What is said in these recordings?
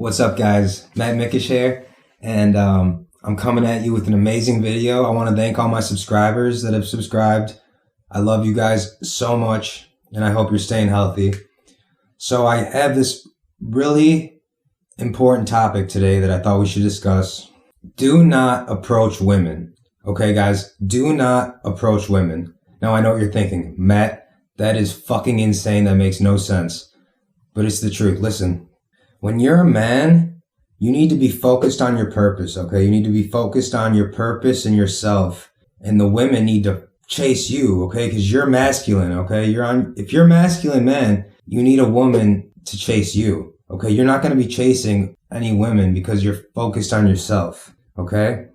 What's up, guys? Matt Mickish here, and I'm coming at you with an amazing video. I want to thank all my subscribers that have subscribed. I love you guys so much, and I hope you're staying healthy. So I have this really important topic today that I thought we should discuss. Do not approach women. Okay, guys? Do not approach women. Now, I know what you're thinking. Matt, that is fucking insane. That makes no sense. But it's the truth. Listen. When you're a man, you need to be focused on your purpose, okay? You need to be focused on your purpose and yourself. And the women need to chase you, okay? Because you're masculine, okay? If you're a masculine man, you need a woman to chase you, okay? You're not going to be chasing any women because you're focused on yourself, okay?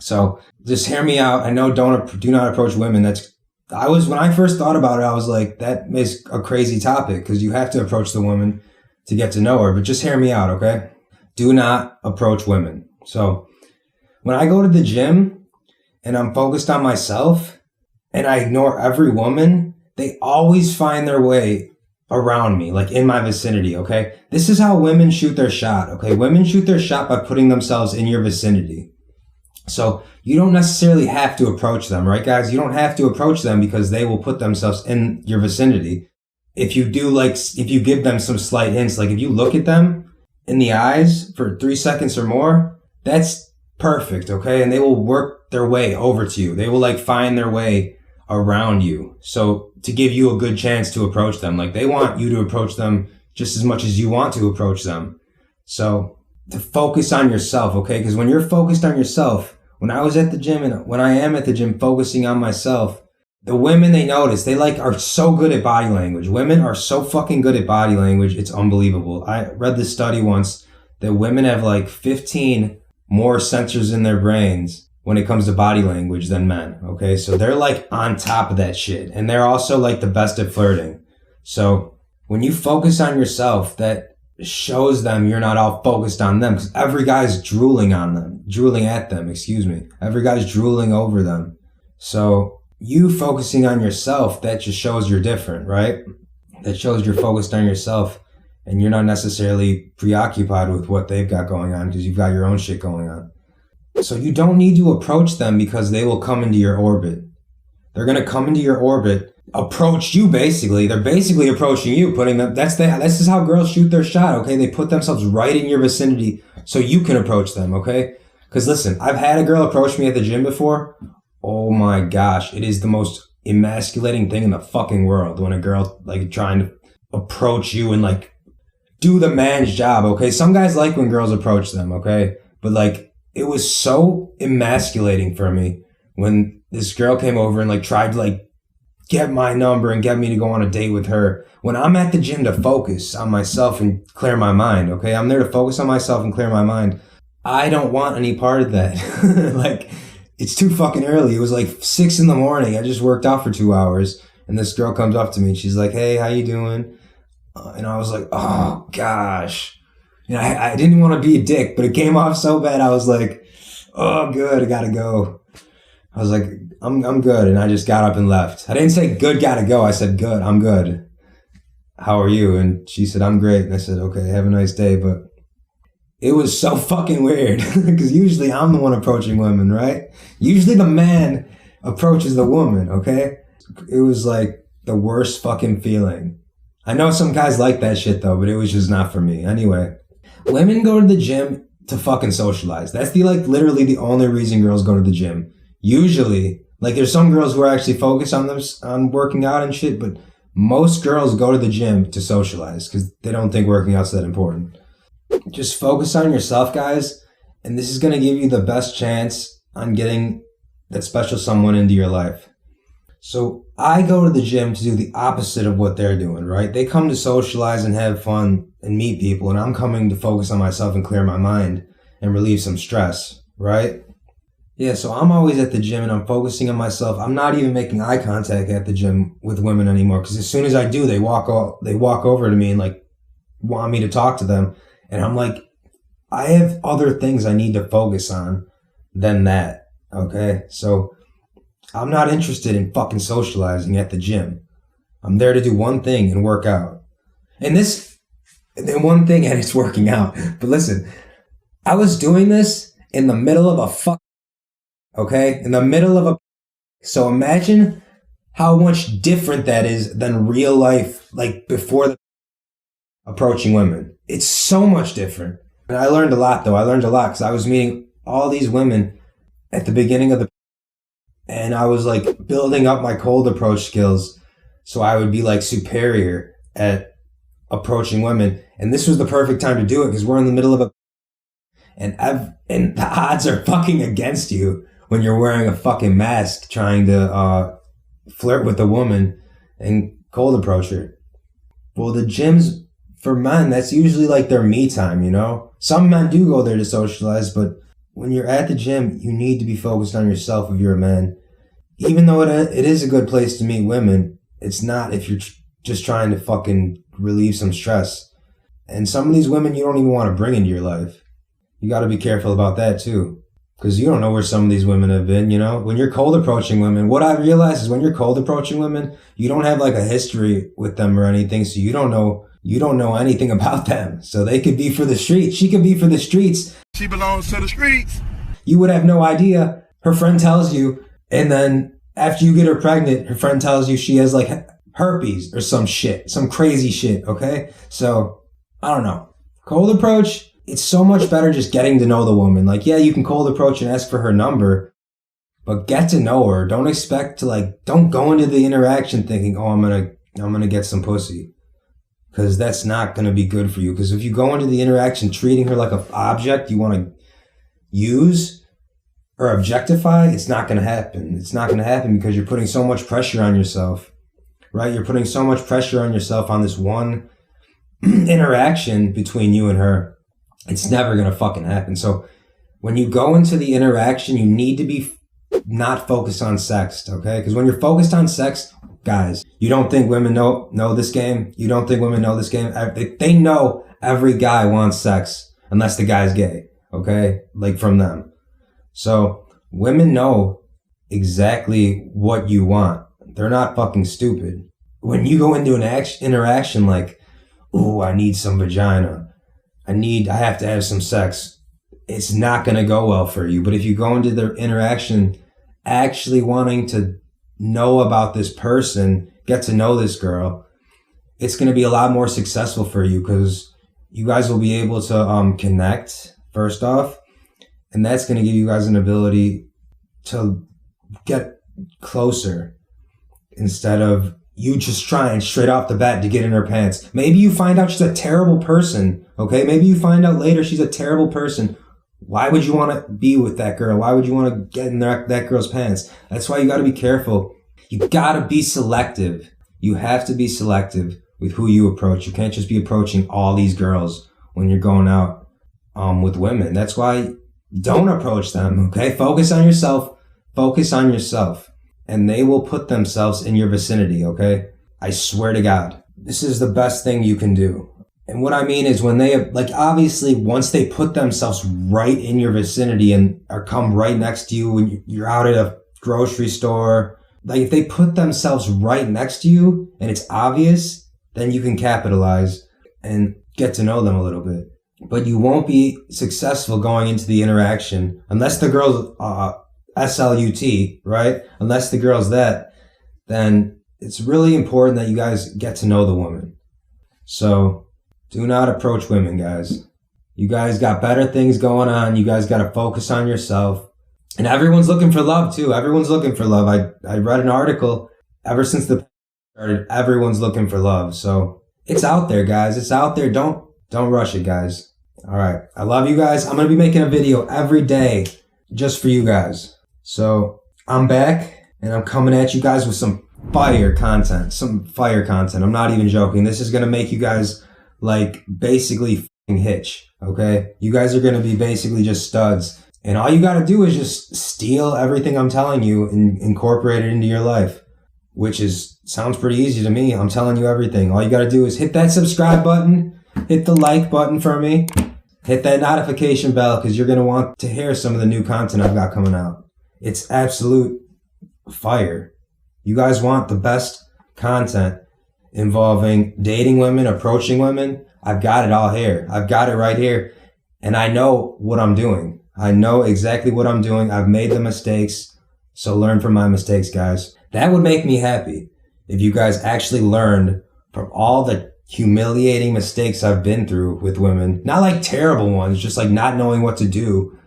So just hear me out. I know do not approach women. When I first thought about it, I was like, that is a crazy topic because you have to approach the woman to get to know her, but just hear me out, okay? Do not approach women. So when I go to the gym and I'm focused on myself and I ignore every woman, they always find their way around me, like in my vicinity, okay? This is how women shoot their shot, okay? Women shoot their shot by putting themselves in your vicinity. So you don't necessarily have to approach them, right, guys? You don't have to approach them because they will put themselves in your vicinity. If you give them some slight hints, like if you look at them in the eyes for 3 seconds or more, that's perfect, okay? And they will work their way over to you. They will find their way around you. So to give you a good chance to approach them, they want you to approach them just as much as you want to approach them. So to focus on yourself, okay? Because when you're focused on yourself, when I was at the gym and when I am at the gym focusing on myself, the women they notice, they are so good at body language. Women are so fucking good at body language. It's unbelievable. I read this study once that women have 15 more sensors in their brains when it comes to body language than men. Okay. So they're on top of that shit. And they're also the best at flirting. So when you focus on yourself, that shows them you're not all focused on them because every guy's drooling at them. Every guy's drooling over them. So you focusing on yourself, that just shows you're different, right? That shows you're focused on yourself and you're not necessarily preoccupied with what they've got going on because you've got your own shit going on. So you don't need to approach them because they will come into your orbit. They're going to come into your orbit, approach you basically. They're basically approaching you, this is how girls shoot their shot, okay? They put themselves right in your vicinity so you can approach them, okay? Because listen, I've had a girl approach me at the gym before. Oh my gosh, it is the most emasculating thing in the fucking world when a girl trying to approach you and do the man's job, okay? Some guys like when girls approach them, okay? But it was so emasculating for me when this girl came over and tried to get my number and get me to go on a date with her. When I'm at the gym to focus on myself and clear my mind, okay? I'm there to focus on myself and clear my mind. I don't want any part of that. It's too fucking early. It was 6 a.m. I just worked out for 2 hours. And this girl comes up to me and she's like, hey, how you doing? And I was like, oh gosh. I didn't want to be a dick, but it came off so bad. I was like, oh good, I gotta go. I was like, I'm good. And I just got up and left. I didn't say good, gotta go. I said good, I'm good. How are you? And she said, I'm great. And I said, okay, have a nice day. But it was so fucking weird because usually I'm the one approaching women, right? Usually the man approaches the woman, okay? It was the worst fucking feeling. I know some guys like that shit though, but it was just not for me. Anyway, women go to the gym to fucking socialize. That's literally the only reason girls go to the gym. Usually, there's some girls who are actually focused on working out and shit, but most girls go to the gym to socialize because they don't think working out's that important. Just focus on yourself, guys, and this is going to give you the best chance on getting that special someone into your life. So I go to the gym to do the opposite of what they're doing, right? They come to socialize and have fun and meet people, and I'm coming to focus on myself and clear my mind and relieve some stress, right? Yeah, so I'm always at the gym and I'm focusing on myself. I'm not even making eye contact at the gym with women anymore because as soon as I do, they walk over to me and want me to talk to them. And I'm like, I have other things I need to focus on than that, okay? So I'm not interested in fucking socializing at the gym. I'm there to do one thing and work out. And this And then one thing, and it's working out. But listen, I was doing this in the middle of okay? In the middle of so imagine how much different that is than real life, like before approaching women. It's so much different. And I learned a lot though. I learned a lot because I was meeting all these women at the beginning of and I was like building up my cold approach skills so I would be like superior at approaching women. And this was the perfect time to do it because we're in the middle of and the odds are fucking against you when you're wearing a fucking mask trying to flirt with a woman and cold approach her. Well, the gyms for men, that's usually like their me time, you know? Some men do go there to socialize, but when you're at the gym, you need to be focused on yourself if you're a man. Even though it is a good place to meet women, it's not if you're just trying to fucking relieve some stress. And some of these women you don't even want to bring into your life. You got to be careful about that too. Because you don't know where some of these women have been, you know? When you're cold approaching women, what I realize is when you're cold approaching women, you don't have like a history with them or anything, so you don't know anything about them. So they could be for the streets. She could be for the streets. She belongs to the streets. You would have no idea. Her friend tells you, and then after you get her pregnant, her friend tells you she has like herpes or some shit, some crazy shit, okay? So, I don't know. Cold approach, it's so much better just getting to know the woman. Like, yeah, you can cold approach and ask for her number, but get to know her. Don't expect to don't go into the interaction thinking, oh, I'm gonna get some pussy. Because that's not going to be good for you. Because if you go into the interaction treating her like an object you want to use or objectify, it's not going to happen. It's not going to happen because you're putting so much pressure on yourself, right? You're putting so much pressure on yourself on this one interaction between you and her. It's never going to fucking happen. So when you go into the interaction, you need to be not focused on sex, okay? Because when you're focused on sex, guys, you don't think women know this game? You don't think women know this game? They know every guy wants sex unless the guy's gay, okay? Like from them. So women know exactly what you want. They're not fucking stupid. When you go into an interaction like, ooh, I need some vagina. I have to have some sex. It's not going to go well for you. But if you go into the interaction actually wanting to know about this person, get to know this girl, it's going to be a lot more successful for you because you guys will be able to connect first off, and that's going to give you guys an ability to get closer instead of you just trying straight off the bat to get in her pants. Maybe you find out she's a terrible person, okay? Maybe you find out later she's a terrible person. Why would you want to be with that girl? Why would you want to get in that girl's pants? That's why you got to be careful. You got to be selective. You have to be selective with who you approach. You can't just be approaching all these girls when you're going out with women. That's why don't approach them, okay? Focus on yourself. Focus on yourself. And they will put themselves in your vicinity, okay? I swear to God. This is the best thing you can do. And what I mean is when they, obviously, once they put themselves right in your vicinity and or come right next to you when you're out at a grocery store, if they put themselves right next to you and it's obvious, then you can capitalize and get to know them a little bit. But you won't be successful going into the interaction unless the girl's SLUT, right? Unless the girl's that, then it's really important that you guys get to know the woman. So do not approach women, guys. You guys got better things going on. You guys got to focus on yourself. And everyone's looking for love, too. Everyone's looking for love. I read an article, ever since the started, everyone's looking for love. So it's out there, guys. It's out there. Don't rush it, guys. All right. I love you guys. I'm going to be making a video every day just for you guys. So I'm back and I'm coming at you guys with some fire content. I'm not even joking. This is going to make you guys basically f***ing Hitch, okay? You guys are going to be basically just studs. And all you got to do is just steal everything I'm telling you and incorporate it into your life, which sounds pretty easy to me. I'm telling you everything. All you got to do is hit that subscribe button, hit the like button for me, hit that notification bell because you're going to want to hear some of the new content I've got coming out. It's absolute fire. You guys want the best content involving dating women, approaching women. I've got it all here. I've got it right here. And I know what I'm doing. I know exactly what I'm doing. I've made the mistakes. So learn from my mistakes, guys. That would make me happy if you guys actually learned from all the humiliating mistakes I've been through with women. Not like terrible ones, just like not knowing what to do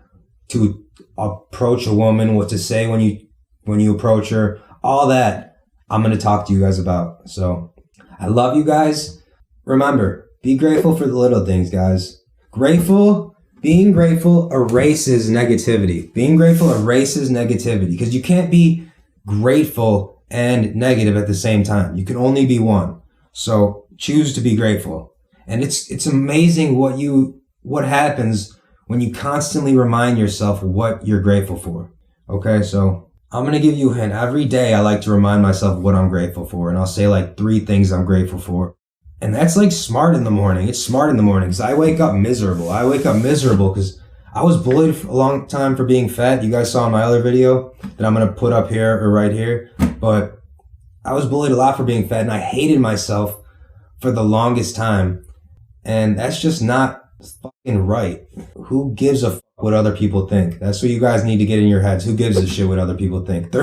to approach a woman, what to say when you approach her, all that I'm going to talk to you guys about. So I love you guys. Remember, be grateful for the little things, guys. Being grateful erases negativity. Being grateful erases negativity because you can't be grateful and negative at the same time. You can only be one. So choose to be grateful. And it's amazing what happens when you constantly remind yourself what you're grateful for. Okay, so I'm going to give you a hint. Every day I like to remind myself what I'm grateful for. And I'll say like 3 things I'm grateful for. And that's like smart in the morning. It's smart in the morning because I wake up miserable. I wake up miserable because I was bullied for a long time for being fat. You guys saw in my other video that I'm going to put up here or right here. But I was bullied a lot for being fat and I hated myself for the longest time. And that's just not fucking right. Who gives a fuck what other people think? That's what you guys need to get in your heads. Who gives a shit what other people think?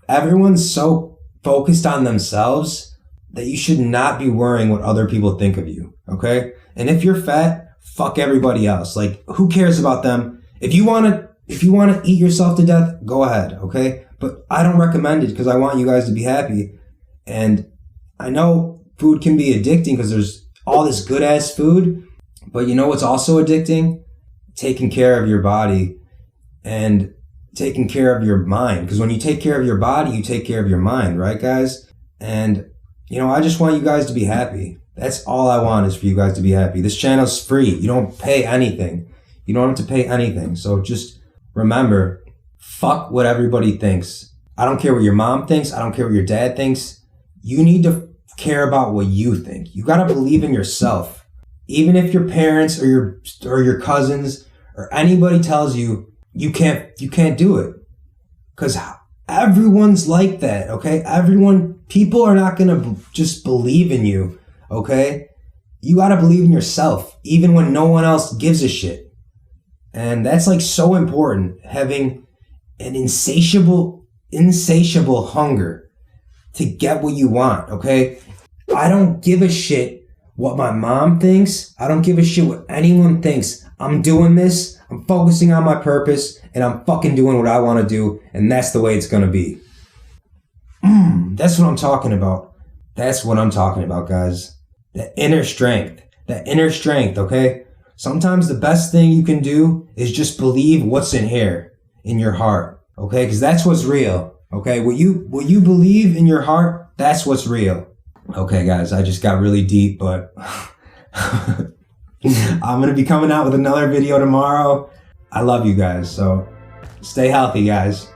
Everyone's so focused on themselves that you should not be worrying what other people think of you, okay? And if you're fat, fuck everybody else. Like, who cares about them? If you want to eat yourself to death, go ahead, okay? But I don't recommend it because I want you guys to be happy. And I know food can be addicting because there's all this good-ass food, but you know what's also addicting? Taking care of your body and taking care of your mind. Because when you take care of your body, you take care of your mind, right, guys? And you know, I just want you guys to be happy. That's all I want is for you guys to be happy. This channel's free. You don't pay anything. You don't have to pay anything. So just remember, fuck what everybody thinks. I don't care what your mom thinks. I don't care what your dad thinks. You need to care about what you think. You got to believe in yourself. Even if your parents or your cousins or anybody tells you you can't do it. Because everyone's like that, okay? People are not going to just believe in you, okay? You got to believe in yourself, even when no one else gives a shit. And that's like so important, having an insatiable hunger to get what you want, okay? I don't give a shit what my mom thinks. I don't give a shit what anyone thinks. I'm doing this. I'm focusing on my purpose and I'm fucking doing what I want to do. And that's the way it's going to be. That's what I'm talking about. That's what I'm talking about, guys. That inner strength, okay? Sometimes the best thing you can do is just believe what's in here, in your heart, okay? Because that's what's real, okay? What you believe in your heart, that's what's real. Okay, guys, I just got really deep, but I'm going to be coming out with another video tomorrow. I love you guys, so stay healthy, guys.